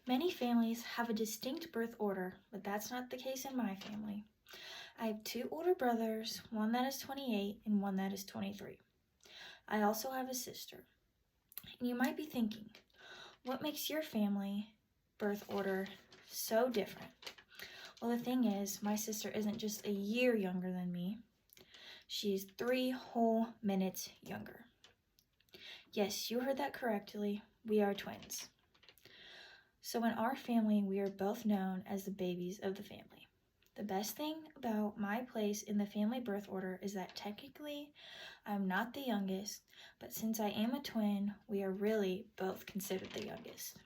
Many families have a distinct birth order, but that's not the case in my family. I have two older brothers, one that is 28 and one that is 23. I also have a sister. And you might be thinking, what makes your family birth order so different? Well, the thing is, my sister isn't just a year younger than me. She's 3 whole minutes younger. Yes, you heard that correctly. We are twins. So in our family, we are both known as the babies of the family. The best thing about my place in the family birth order is that technically I'm not the youngest, but since I am a twin, we are really both considered the youngest.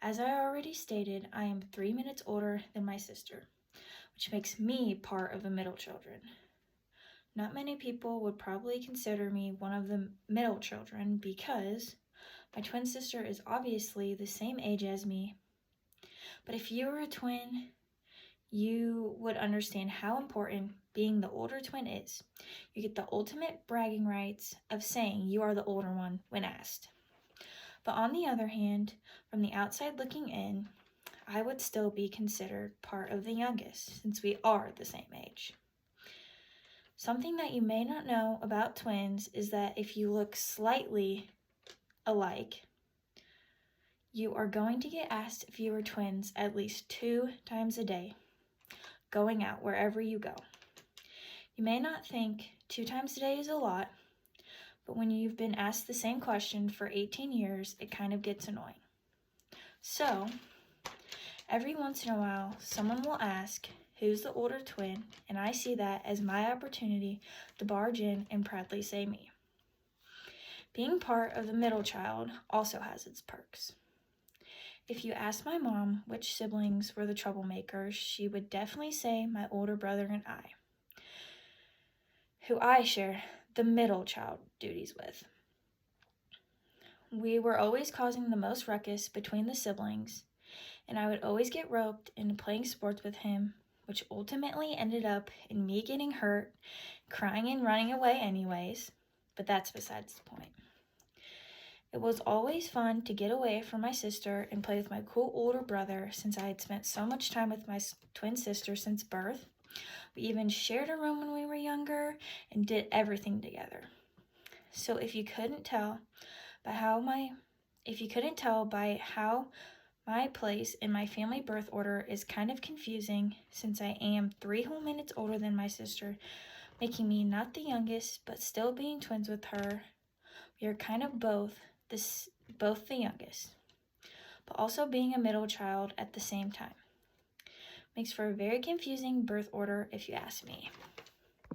As I already stated, I am 3 minutes older than my sister, which makes me part of the middle children. Not many people would probably consider me one of the middle children because my twin sister is obviously the same age as me. But if you were a twin, you would understand how important being the older twin is. You get the ultimate bragging rights of saying you are the older one when asked. But on the other hand, from the outside looking in, I would still be considered part of the youngest since we are the same age. Something that you may not know about twins is that if you look slightly alike, you are going to get asked if you are twins at least 2 times a day, going out wherever you go. You may not think 2 times a day is a lot, but when you've been asked the same question for 18 years, it kind of gets annoying. So, every once in a while, someone will ask, who's the older twin? And I see that as my opportunity to barge in and proudly say me. Being part of the middle child also has its perks. If you ask my mom which siblings were the troublemakers, she would definitely say my older brother and I, who I share the middle child duties with. We were always causing the most ruckus between the siblings, and I would always get roped into playing sports with him, which ultimately ended up in me getting hurt, crying and running away anyways, but that's besides the point. It was always fun to get away from my sister and play with my cool older brother since I had spent so much time with my twin sister since birth. We even shared a room when we were younger and did everything together. So if you couldn't tell by how my place in my family birth order is kind of confusing since I am 3 whole minutes older than my sister, making me not the youngest but still being twins with her. We are kind of both the youngest, but also being a middle child at the same time. Makes for a very confusing birth order if you ask me.